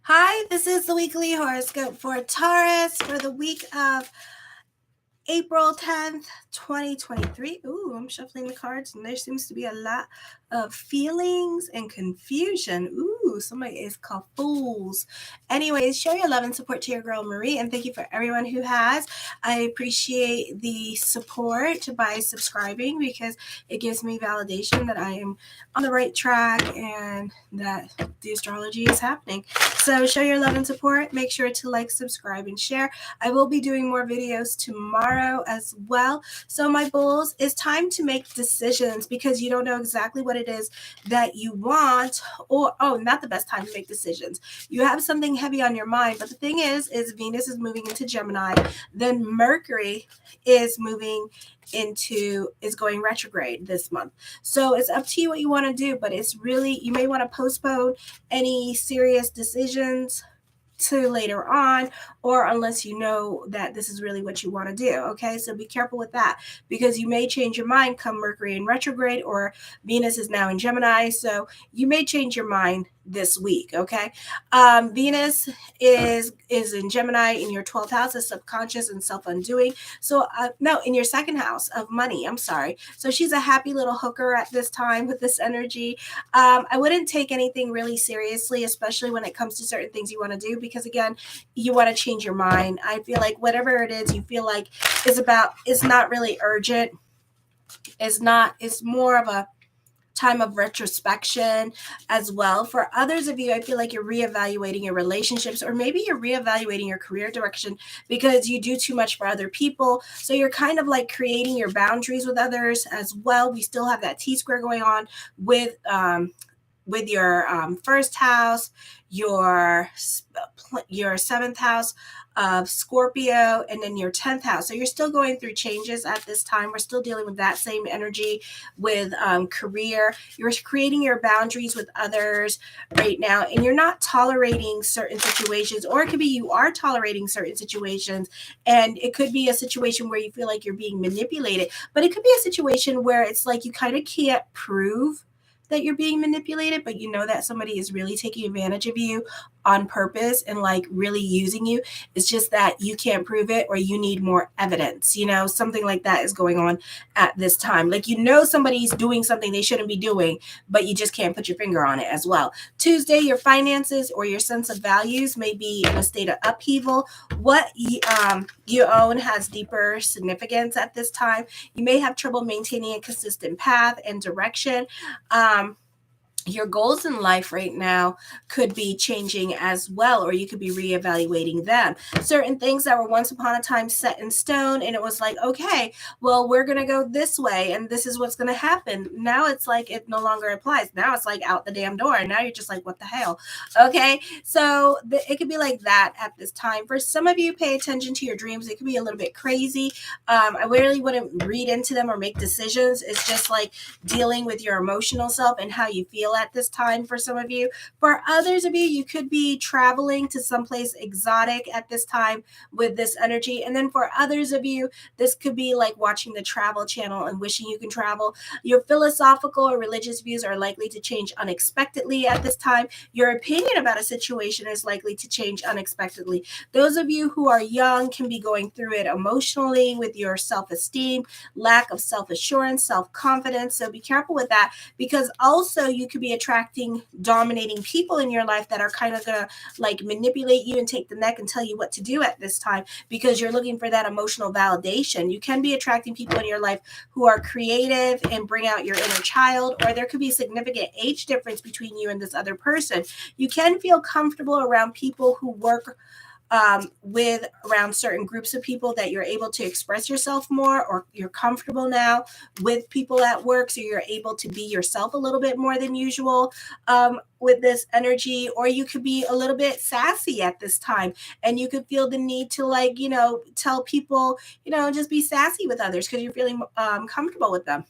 Hi, this is the weekly horoscope for Taurus for the week of April 10th, 2023. Ooh, I'm shuffling the cards, and there seems to be a lot of feelings and confusion. Ooh, somebody is called fools. Anyways, show your love and support to your girl Marie, and thank you for everyone who has. I appreciate the support by subscribing because it gives me validation that I am on the right track and that the astrology is happening. So show your love and support. Make sure to like, subscribe, and share. I will be doing more videos tomorrow as well. So my bulls, it's time to make decisions because you don't know exactly what it is that you want, or not the best time to make decisions. You have something heavy on your mind, but the thing is Venus is moving into Gemini, then Mercury is going retrograde this month. So it's up to you what you want to do, but it's really, you may want to postpone any serious decisions to later on, or unless you know that this is really what you want to do. Okay, so be careful with that because you may change your mind come Mercury in retrograde, or Venus is now in Gemini, so you may change your mind this week. Okay, Venus is in Gemini in your 12th house of subconscious and self-undoing. So no, in your second house of money. I'm sorry. So she's a happy little hooker at this time with this energy. I wouldn't take anything really seriously, especially when it comes to certain things you want to do, because again, you want to change your mind. I feel like whatever it is you feel like it's not really urgent. It's more of a time of retrospection as well. For others of you, I feel like you're reevaluating your relationships, or maybe you're reevaluating your career direction because you do too much for other people. So you're kind of like creating your boundaries with others as well. We still have that T-square going on with your first house, your seventh house of Scorpio, and then your 10th house. So you're still going through changes at this time. We're still dealing with that same energy with career. You're creating your boundaries with others right now, and you're not tolerating certain situations, or it could be you are tolerating certain situations, and it could be a situation where you feel like you're being manipulated, but it could be a situation where it's like you kind of can't prove that you're being manipulated, but you know that somebody is really taking advantage of you on purpose and like really using you. It's just that you can't prove it, or you need more evidence. Something like that is going on at this time. Like, somebody's doing something they shouldn't be doing, but you just can't put your finger on it as well. Tuesday, your finances or your sense of values may be in a state of upheaval. What you own has deeper significance at this time. You may have trouble maintaining a consistent path and direction. Your goals in life right now could be changing as well, or you could be reevaluating them. Certain things that were once upon a time set in stone, and it was like, okay, well, we're going to go this way, and this is what's going to happen. Now it's like it no longer applies. Now it's like out the damn door, and now you're just like, what the hell? Okay, so it could be like that at this time. For some of you, pay attention to your dreams. It could be a little bit crazy. I really wouldn't read into them or make decisions. It's just like dealing with your emotional self and how you feel at this time. For some of you, for others of you, you could be traveling to someplace exotic at this time with this energy. And then for others of you, this could be like watching the Travel Channel and wishing you can travel. Your philosophical or religious views are likely to change unexpectedly at this time. Your opinion about a situation is likely to change unexpectedly. Those of you who are young can be going through it emotionally with your self-esteem, lack of self-assurance, self-confidence. So be careful with that, because also you could be attracting dominating people in your life that are kind of gonna like manipulate you and take the neck and tell you what to do at this time, because you're looking for that emotional validation. You can be attracting people in your life who are creative and bring out your inner child, or there could be significant age difference between you and this other person. You can feel comfortable around people who work with around certain groups of people, that you're able to express yourself more, or you're comfortable now with people at work, so you're able to be yourself a little bit more than usual with this energy. Or you could be a little bit sassy at this time, and you could feel the need to tell people, just be sassy with others because you're feeling comfortable with them.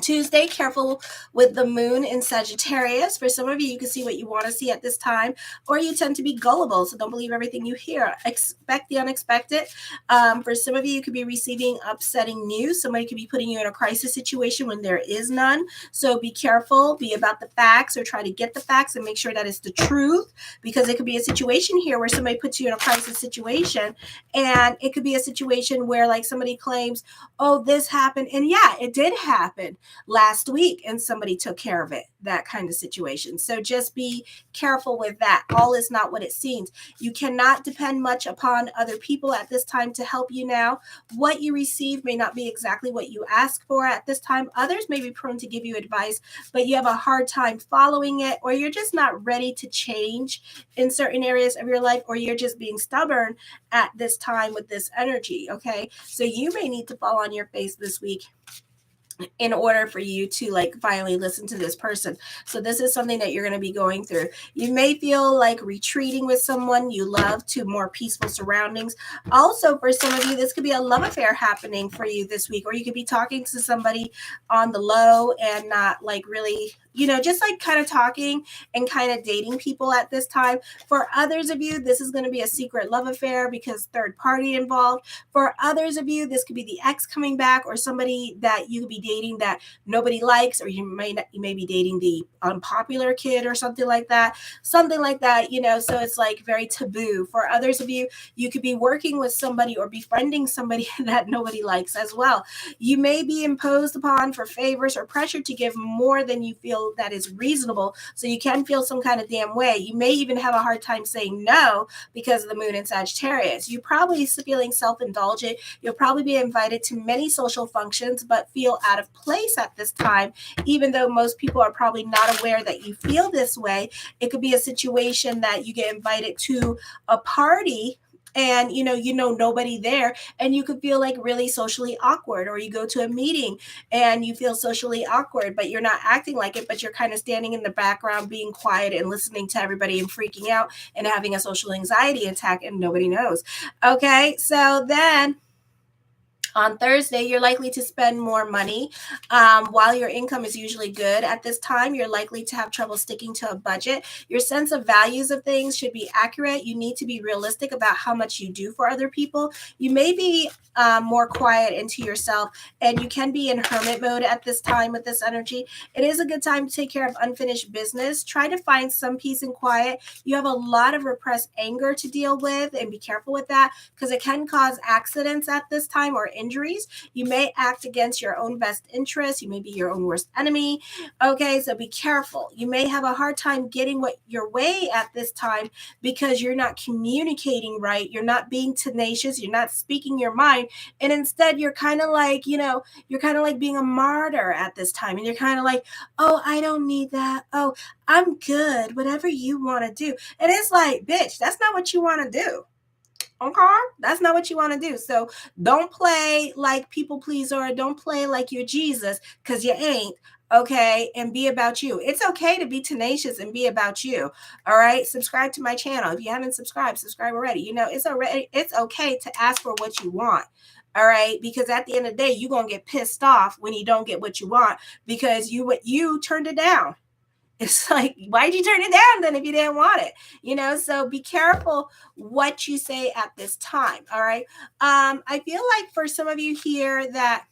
Tuesday, careful with the moon in Sagittarius. For some of you, you can see what you want to see at this time, or you tend to be gullible, so don't believe everything you hear. Expect the unexpected. For some of you, you could be receiving upsetting news. Somebody could be putting you in a crisis situation when there is none. So be careful, be about the facts, or try to get the facts and make sure that it's the truth, because it could be a situation here where somebody puts you in a crisis situation, and it could be a situation where like somebody claims, oh, this happened, and yeah, it did happen last week and somebody took care of it, that kind of situation. So just be careful with that. All is not what it seems. You cannot depend much upon other people at this time to help you now. What you receive may not be exactly what you ask for at this time. Others may be prone to give you advice, but you have a hard time following it, or you're just not ready to change in certain areas of your life, or you're just being stubborn at this time with this energy. Okay, so you may need to fall on your face this week in order for you to like finally listen to this person. So this is something that you're going to be going through. You may feel like retreating with someone you love to more peaceful surroundings. Also, for some of you, this could be a love affair happening for you this week, or you could be talking to somebody on the low and not like really, just like kind of talking and kind of dating people at this time. For others of you, this is going to be a secret love affair because third party involved. For others of you, this could be the ex coming back, or somebody that you could be dating that nobody likes, or you may be dating the unpopular kid or something like that. So it's like very taboo. For others of you, you could be working with somebody or befriending somebody that nobody likes as well. You may be imposed upon for favors or pressure to give more than you feel that is reasonable, so you can feel some kind of damn way. You may even have a hard time saying no because of the moon in Sagittarius. You're probably feeling self-indulgent. You'll probably be invited to many social functions but feel out of place at this time, even though most people are probably not aware that you feel this way. It could be a situation that you get invited to a party and nobody there, and you could feel like really socially awkward, or you go to a meeting and you feel socially awkward, but you're not acting like it, but you're kind of standing in the background being quiet and listening to everybody and freaking out and having a social anxiety attack, and nobody knows. Okay, so then on Thursday, you're likely to spend more money. While your income is usually good at this time, you're likely to have trouble sticking to a budget. Your sense of values of things should be accurate. You need to be realistic about how much you do for other people. You may be more quiet into yourself, and you can be in hermit mode at this time with this energy. It is a good time to take care of unfinished business. Try to find some peace and quiet. You have a lot of repressed anger to deal with, and be careful with that because it can cause accidents at this time or injuries. You may act against your own best interest. You may be your own worst enemy. Okay, so be careful. You may have a hard time getting your way at this time because you're not communicating right. You're not being tenacious. You're not speaking your mind. And instead, you're kind of like, you're kind of like being a martyr at this time. And you're kind of like, oh, I don't need that. Oh, I'm good. Whatever you want to do. And it's like, bitch, that's not what you want to do. Okay, that's not what you want to do. So don't play like people pleaser, or don't play like you're Jesus, because you ain't. Okay, and be about you. It's okay to be tenacious and be about you. All right, subscribe to my channel. If you haven't subscribed, subscribe already. It's okay to ask for what you want. All right, because at the end of the day, you're gonna get pissed off when you don't get what you want because you turned it down. It's like, why'd you turn it down then if you didn't want it? So be careful what you say at this time. All right. I feel like for some of you here that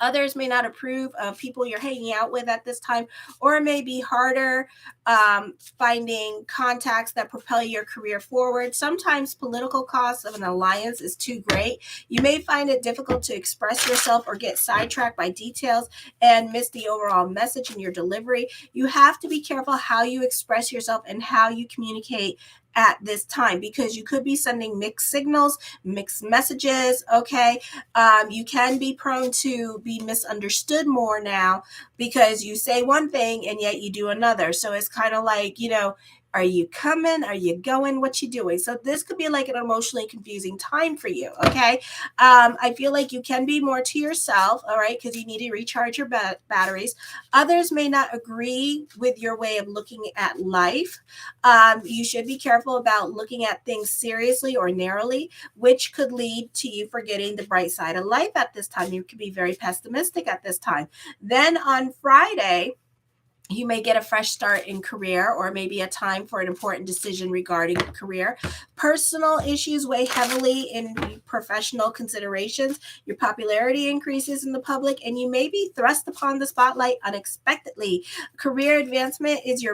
others may not approve of people you're hanging out with at this time, or it may be harder finding contacts that propel your career forward. Sometimes political costs of an alliance is too great. You may find it difficult to express yourself or get sidetracked by details and miss the overall message in your delivery. You have to be careful how you express yourself and how you communicate at this time, because you could be sending mixed signals, mixed messages. Okay, you can be prone to be misunderstood more now because you say one thing and yet you do another. So it's kind of like, Are you coming? Are you going? What you doing? So this could be like an emotionally confusing time for you, okay? I feel like you can be more to yourself, all right, because you need to recharge your batteries. Others may not agree with your way of looking at life. You should be careful about looking at things seriously or narrowly, which could lead to you forgetting the bright side of life at this time. You could be very pessimistic at this time. Then on Friday, you may get a fresh start in career, or maybe a time for an important decision regarding career. Personal issues weigh heavily in professional considerations. Your popularity increases in the public, and you may be thrust upon the spotlight unexpectedly. Career advancement is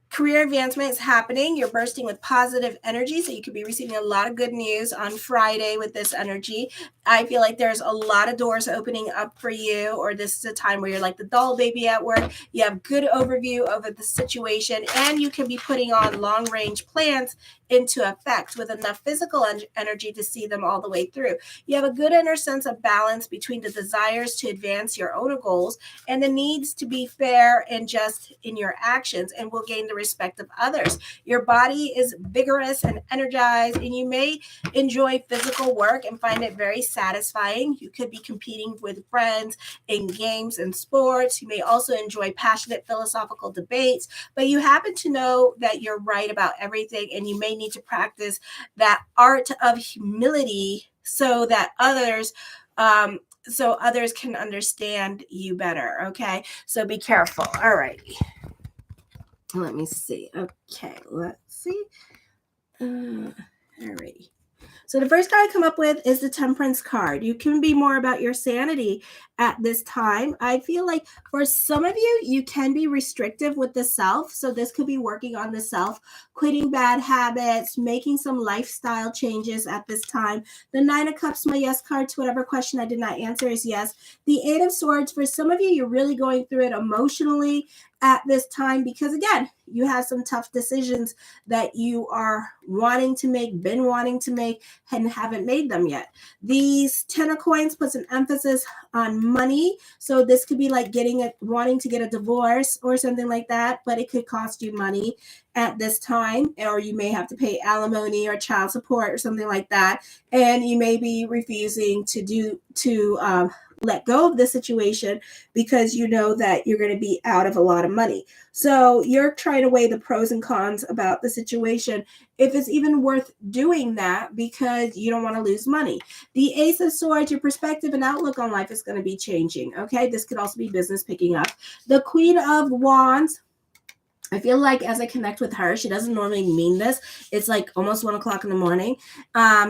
Career advancement is happening. You're bursting with positive energy, so you could be receiving a lot of good news on Friday with this energy. I feel like there's a lot of doors opening up for you, or this is a time where you're like the doll baby at work. You have good overview of the situation, and you can be putting on long-range plans into effect with enough physical energy to see them all the way through. You have a good inner sense of balance between the desires to advance your own goals and the needs to be fair and just in your actions, and will gain the respect of others. Your body is vigorous and energized, and you may enjoy physical work and find it very satisfying. You could be competing with friends in games and sports. You may also enjoy passionate philosophical debates, but you happen to know that you're right about everything, and you may need to practice that art of humility so that others can understand you better. Okay, so be careful. All right, let me see. Okay, let's see. All right. So the first card I come up with is the Temperance card. You can be more about your sanity at this time. I feel like for some of you, you can be restrictive with the self. So this could be working on the self, quitting bad habits, making some lifestyle changes at this time. The Nine of Cups, my yes card to whatever question I did not answer is yes. The Eight of Swords, for some of you, you're really going through it emotionally at this time because, again, you have some tough decisions that you are been wanting to make, and haven't made them yet. These 10 of Coins puts an emphasis on money. So this could be like wanting to get a divorce or something like that, but it could cost you money at this time, or you may have to pay alimony or child support or something like that. And you may be refusing to let go of the situation because you know that you're going to be out of a lot of money. So you're trying to weigh the pros and cons about the situation, if it's even worth doing that, because you don't want to lose money. The Ace of Swords, your perspective and outlook on life is going to be changing. Okay, this could also be business picking up. The Queen of Wands, I feel like as I connect with her, she doesn't normally mean this. It's like almost 1:00 in the morning.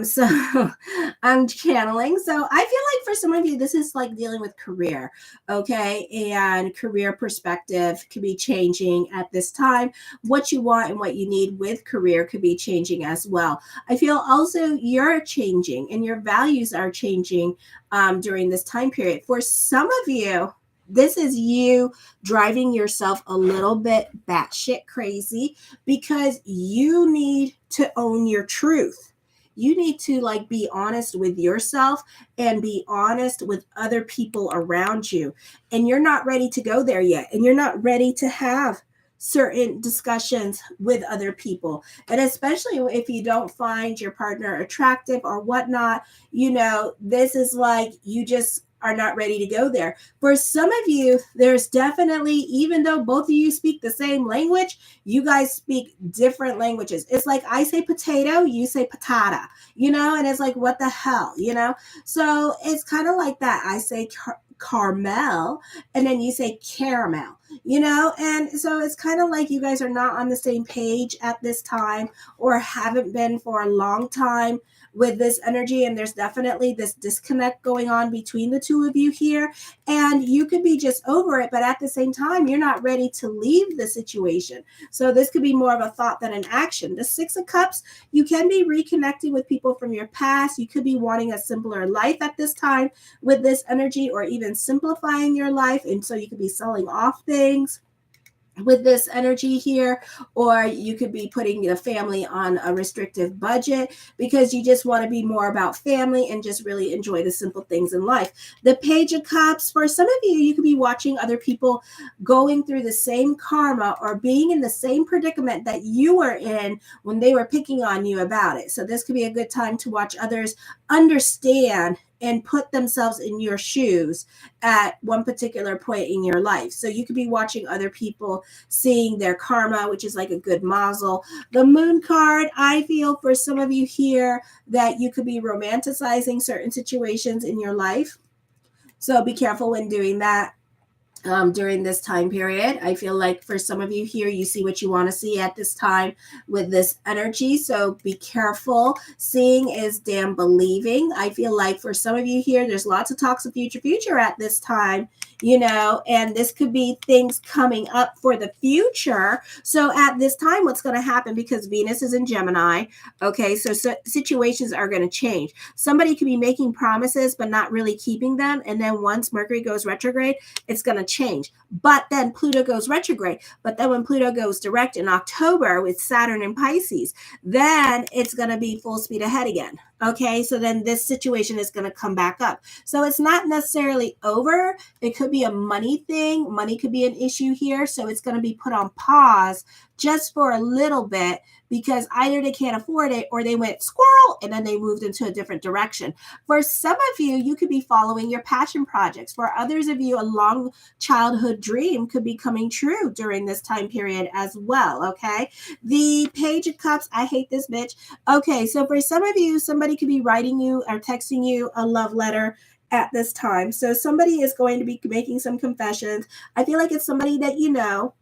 So I'm channeling. So I feel like for some of you, this is like dealing with career, okay? And career perspective could be changing at this time. What you want and what you need with career could be changing as well. I feel also you're changing and your values are changing during this time period. For some of you, this is you driving yourself a little bit batshit crazy because you need to own your truth. You need to be honest with yourself and be honest with other people around you. And you're not ready to go there yet. And you're not ready to have certain discussions with other people. And especially if you don't find your partner attractive or whatnot, this is like you just are not ready to go there. For some of you, there's definitely, even though both of you speak the same language, you guys speak different languages. It's like I say potato, you say patata, and it's like, what the hell, So it's kind of like that. I say caramel, and then you say caramel, and so it's kind of like you guys are not on the same page at this time, or haven't been for a long time with this energy. And there's definitely this disconnect going on between the two of you here, and you could be just over it, but at the same time, you're not ready to leave the situation. So this could be more of a thought than an action. The Six of Cups, you can be reconnecting with people from your past. You could be wanting a simpler life at this time with this energy, or even simplifying your life, and so you could be selling off things. with this energy here, or you could be putting the family on a restrictive budget because you just want to be more about family and just really enjoy the simple things in life. The Page of Cups, for some of you, you could be watching other people going through the same karma or being in the same predicament that you were in when they were picking on you about it. So this could be a good time to watch others understand and put themselves in your shoes at one particular point in your life. So you could be watching other people seeing their karma, which is like a good mazel. The Moon card, I feel for some of you here that you could be romanticizing certain situations in your life. So be careful when doing that. During this time period, I feel like for some of you here, you see what you want to see at this time with this energy. So be careful. Seeing is damn believing. I feel like for some of you here, there's lots of talks of future at this time, and this could be things coming up for the future. So at this time, what's going to happen, because Venus is in Gemini, okay, so situations are going to change. Somebody could be making promises but not really keeping them, and then once Mercury goes retrograde, it's going to change. But then Pluto goes retrograde. But then when Pluto goes direct in October with Saturn in Pisces, then it's going to be full speed ahead again. Okay, so then this situation is going to come back up. So it's not necessarily over. It could be a money thing. Money could be an issue here. So it's going to be put on pause just for a little bit, because either they can't afford it or they went squirrel and then they moved into a different direction. For some of you, you could be following your passion projects. For others of you, a long childhood dream could be coming true during this time period as well, okay? The Page of Cups, I hate this bitch. Okay, so for some of you, somebody could be writing you or texting you a love letter at this time. So somebody is going to be making some confessions. I feel like it's somebody that you know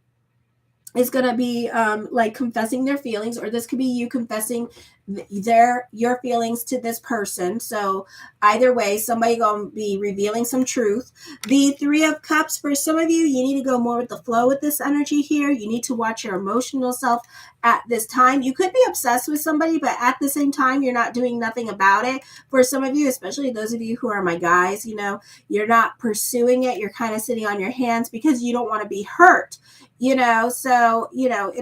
is going to be like confessing their feelings, or this could be you confessing your feelings to this person. So either way, somebody going to be revealing some truth. The Three of Cups, for some of you, you need to go more with the flow with this energy here. You need to watch your emotional self at this time. You could be obsessed with somebody, but at the same time, you're not doing nothing about it. For some of you, especially those of you who are my guys, you're not pursuing it. You're kind of sitting on your hands because you don't want to be hurt. And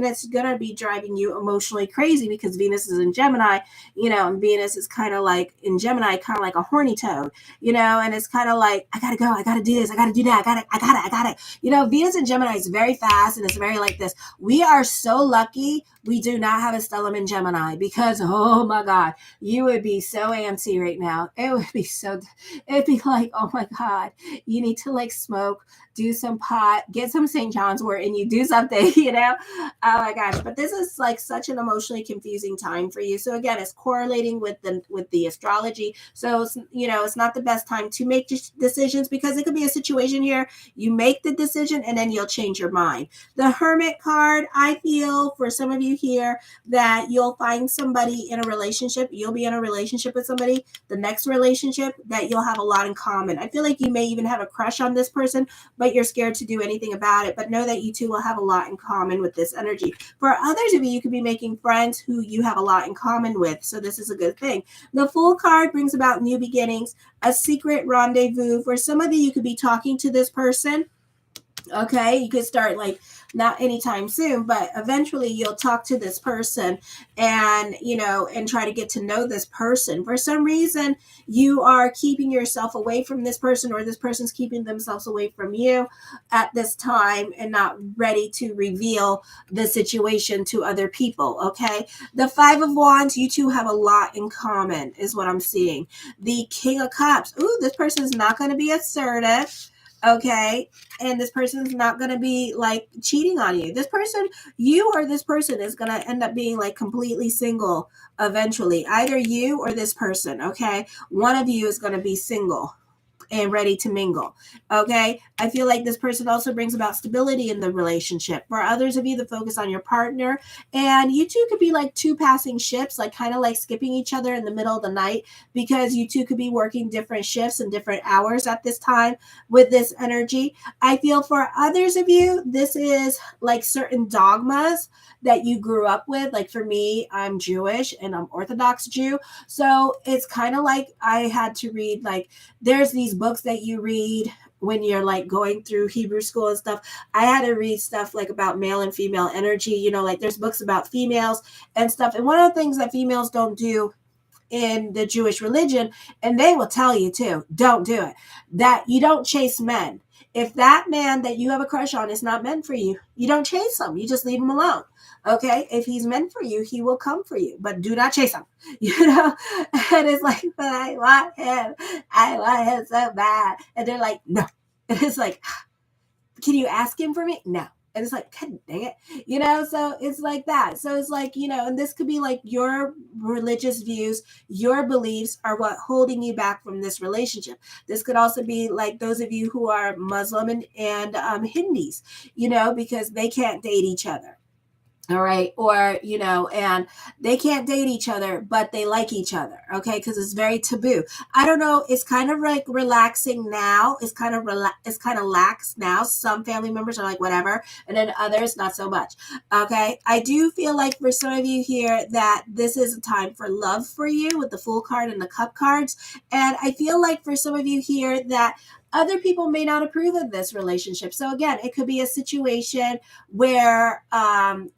it's going to be driving you emotionally crazy because Venus is in Gemini, and Venus is kind of like in Gemini, kind of like a horny toad, and it's kind of like, I got to go, I got to do this, I got to do that, I got it. Venus in Gemini is very fast and it's very like this. We are so lucky we do not have a stellium in Gemini, because, oh my God, you would be so antsy right now. It'd be like, oh my God, you need to like smoke, do some pot, get some St. John's wort, and you do something, Oh my gosh. But this is like such an emotionally confusing time for you. So again, it's correlating with the astrology. So, it's not the best time to make decisions, because it could be a situation here. You make the decision and then you'll change your mind. The Hermit card, I feel for some of you here that you'll find somebody in a relationship. You'll be in a relationship with somebody, the next relationship, that you'll have a lot in common. I feel like you may even have a crush on this person, but you're scared to do anything about it. But know that you two will have a lot in common with this energy. For others of you, you could be making friends who you have a lot in common with. So this is a good thing. The Fool card brings about new beginnings, a secret rendezvous. For some of you, you could be talking to this person. Okay, you could start like not anytime soon, but eventually you'll talk to this person and try to get to know this person. For some reason, you are keeping yourself away from this person, or this person's keeping themselves away from you at this time and not ready to reveal the situation to other people. Okay, the Five of Wands, you two have a lot in common is what I'm seeing. The King of Cups, ooh, this person is not going to be assertive. Okay. And this person is not going to be like cheating on you. This person is going to end up being like completely single eventually. Either you or this person. Okay. One of you is going to be single and ready to mingle. Okay. I feel like this person also brings about stability in the relationship. For others of you, the focus on your partner, and you two could be like two passing ships, like kind of like skipping each other in the middle of the night, because you two could be working different shifts and different hours at this time with this energy. I feel for others of you, this is like certain dogmas that you grew up with. Like for me, I'm Jewish and I'm Orthodox Jew. So it's kind of like I had to read, like there's these books that you read when you're like going through Hebrew school and stuff, I had to read stuff like about male and female energy, you know, like there's books about females and stuff. And one of the things that females don't do in the Jewish religion, and they will tell you too, don't do it, that you don't chase men. If that man that you have a crush on is not meant for you, you don't chase him. You just leave him alone. Okay. If he's meant for you, he will come for you, but do not chase him, you know? And it's like, but I want him. I want him so bad. And they're like, no. And it's like, can you ask him for me? No. And it's like, God dang it, you know? So it's like that. So it's like, you know, and this could be like your religious views, your beliefs are what holding you back from this relationship. This could also be like those of you who are Muslim and Hindus, you know, because they can't date each other. All right. Or, you know, and they can't date each other, but they like each other. Okay. Because it's very taboo. I don't know. It's kind of like relaxing now. It's kind of lax now. Some family members are like, whatever. And then others, not so much. Okay. I do feel like for some of you here that this is a time for love for you with the Fool card and the Cup cards. And I feel like for some of you here that other people may not approve of this relationship. So again, it could be a situation where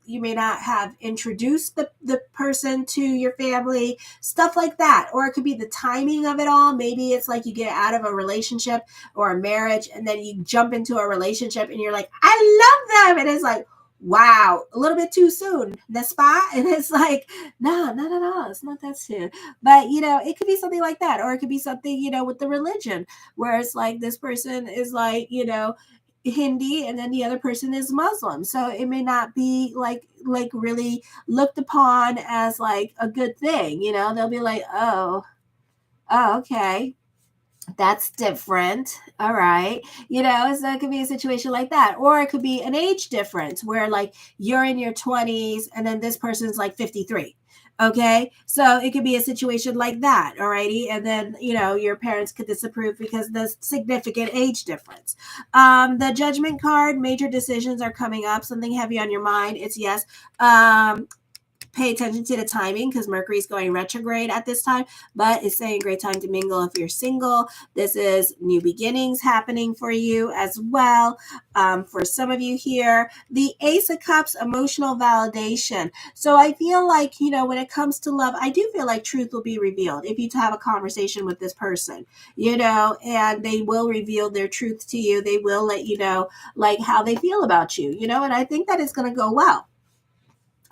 you may not have introduced the person to your family, stuff like that. Or it could be the timing of it all. Maybe it's like you get out of a relationship or a marriage and then you jump into a relationship and you're like, I love them. And it's like, wow, a little bit too soon, n'est-ce pas? And it's like, no, it's not that soon. But, you know, it could be something like that. Or it could be something, you know, with the religion, where it's like this person is like, you know, Hindi and then the other person is Muslim. So it may not be like really looked upon as like a good thing, you know? They'll be like, oh, okay. That's different. All right. You know, so it could be a situation like that. Or it could be an age difference where like you're in your 20s and then this person's like 53. Okay. So it could be a situation like that. All righty. And then, you know, your parents could disapprove because the significant age difference. The Judgment card, major decisions are coming up, something heavy on your mind. It's yes. Pay attention to the timing because Mercury is going retrograde at this time, but it's saying great time to mingle if you're single. This is new beginnings happening for you as well. For some of you here, the Ace of Cups, emotional validation. So I feel like, you know, when it comes to love, I do feel like truth will be revealed if you have a conversation with this person, you know, and they will reveal their truth to you. They will let you know like how they feel about you, you know, and I think that it's going to go well.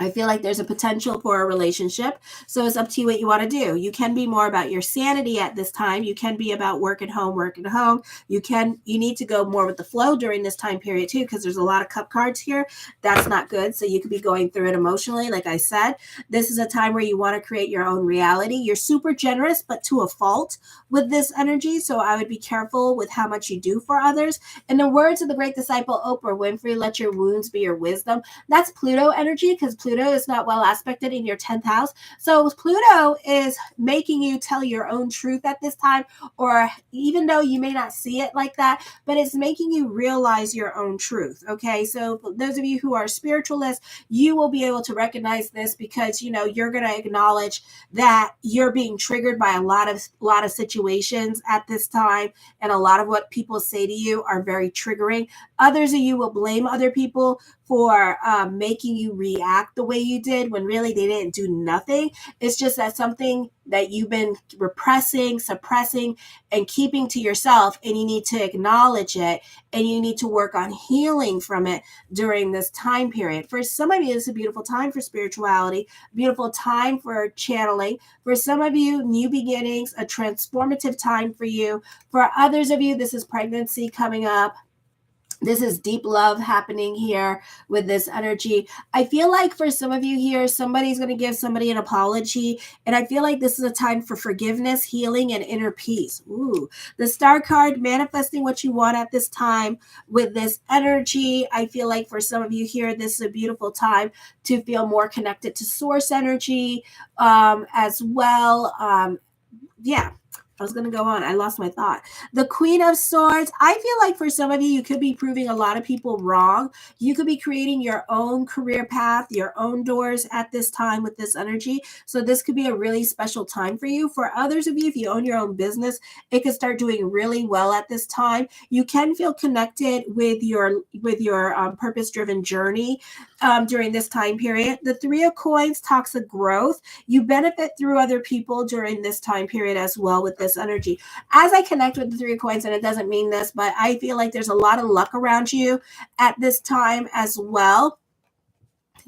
I feel like there's a potential for a relationship. So it's up to you what you want to do. You can be more about your sanity at this time. You can be about work at home. You need to go more with the flow during this time period too, because there's a lot of cup cards here. That's not good. So you could be going through it emotionally. Like I said, this is a time where you want to create your own reality. You're super generous, but to a fault with this energy. So I would be careful with how much you do for others. In the words of the great disciple Oprah Winfrey, let your wounds be your wisdom. That's Pluto energy because Pluto is not well aspected in your 10th house. So Pluto is making you tell your own truth at this time, or even though you may not see it like that, but it's making you realize your own truth. Okay. So those of you who are spiritualists, you will be able to recognize this because, you know, you're going to acknowledge that you're being triggered by a lot of situations at this time. And a lot of what people say to you are very triggering. Others of you will blame other people for making you react the way you did when really they didn't do nothing. It's just that something that you've been repressing, suppressing, and keeping to yourself, and you need to acknowledge it, and you need to work on healing from it during this time period. For some of you, it's a beautiful time for spirituality, beautiful time for channeling. For some of you, new beginnings, a transformative time for you. For others of you, this is pregnancy coming up. This is deep love happening here with this energy. I feel like for some of you here, somebody's going to give somebody an apology. And I feel like this is a time for forgiveness, healing, and inner peace. Ooh, the Star card, manifesting what you want at this time with this energy. I feel like for some of you here, this is a beautiful time to feel more connected to source energy as well. Yeah. I was going to go on. I lost my thought. The Queen of Swords. I feel like for some of you, you could be proving a lot of people wrong. You could be creating your own career path, your own doors at this time with this energy. So this could be a really special time for you. For others of you, if you own your own business, it could start doing really well at this time. You can feel connected with your purpose-driven journey during this time period. The Three of Coins talks of growth. You benefit through other people during this time period as well with this energy. As I connect with the Three of Coins, and it doesn't mean this, but I feel like there's a lot of luck around you at this time as well.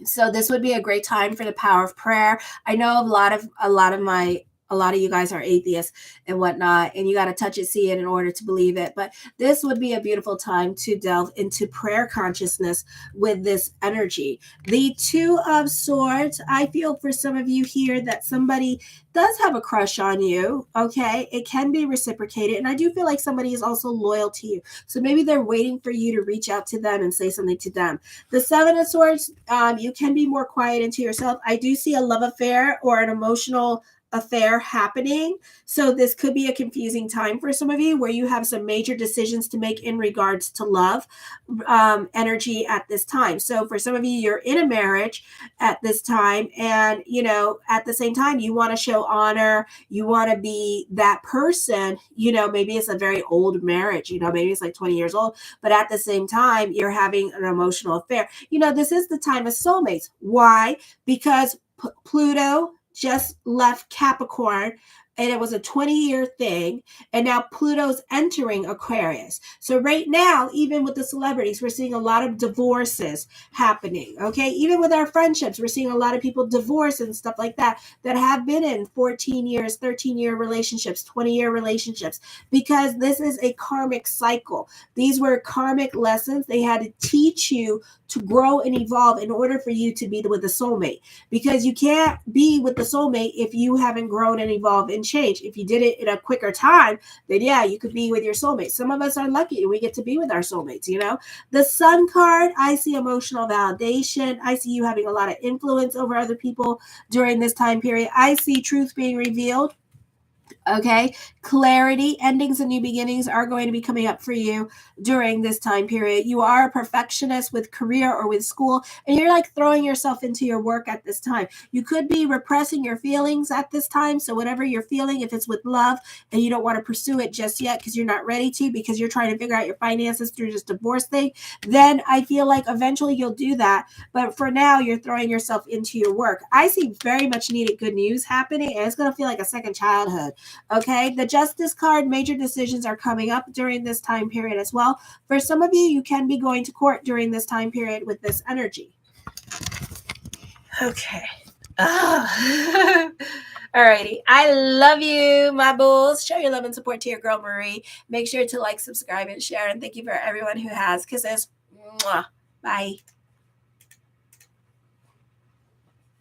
So this would be a great time for the power of prayer. I know a lot of you guys are atheists and whatnot, and you got to touch it, see it in order to believe it. But this would be a beautiful time to delve into prayer consciousness with this energy. The Two of Swords, I feel for some of you here that somebody does have a crush on you, okay? It can be reciprocated, and I do feel like somebody is also loyal to you. So maybe they're waiting for you to reach out to them and say something to them. The Seven of Swords, you can be more quiet into yourself. I do see a love affair or an emotional affair happening. So this could be a confusing time for some of you where you have some major decisions to make in regards to love energy at this time. So for some of you, you're in a marriage at this time, and at the same time, you want to show honor. You want to be that person. Maybe it's a very old marriage. Maybe it's like 20 years old, but at the same time, you're having an emotional affair. This is the time of soulmates. Why? Because Pluto just left Capricorn, and it was a 20-year thing, and now Pluto's entering Aquarius. So right now, even with the celebrities, we're seeing a lot of divorces happening, okay? Even with our friendships, we're seeing a lot of people divorce and stuff like that have been in 14 years, 13-year relationships, 20-year relationships, because this is a karmic cycle. These were karmic lessons. They had to teach you to grow and evolve in order for you to be with the soulmate, because you can't be with the soulmate if you haven't grown and evolved and change. If you did it in a quicker time, then yeah, you could be with your soulmate. Some of us are lucky and we get to be with our soulmates. The Sun card, I see emotional validation. I see you having a lot of influence over other people during this time period. I see truth being revealed. Okay, clarity, endings and new beginnings are going to be coming up for you during this time period. You are a perfectionist with career or with school, and you're like throwing yourself into your work at this time. You could be repressing your feelings at this time. So whatever you're feeling, if it's with love and you don't want to pursue it just yet because you're not ready to, because you're trying to figure out your finances through this divorce thing, then I feel like eventually you'll do that. But for now, you're throwing yourself into your work. I see very much needed good news happening, and it's going to feel like a second childhood. Okay, the Justice card, major decisions are coming up during this time period as well. For some of you, you can be going to court during this time period with this energy. Okay. Oh. Alrighty. I love you, my bulls. Show your love and support to your girl, Marie. Make sure to like, subscribe, and share. And thank you for everyone who has. Kisses. Mwah. Bye.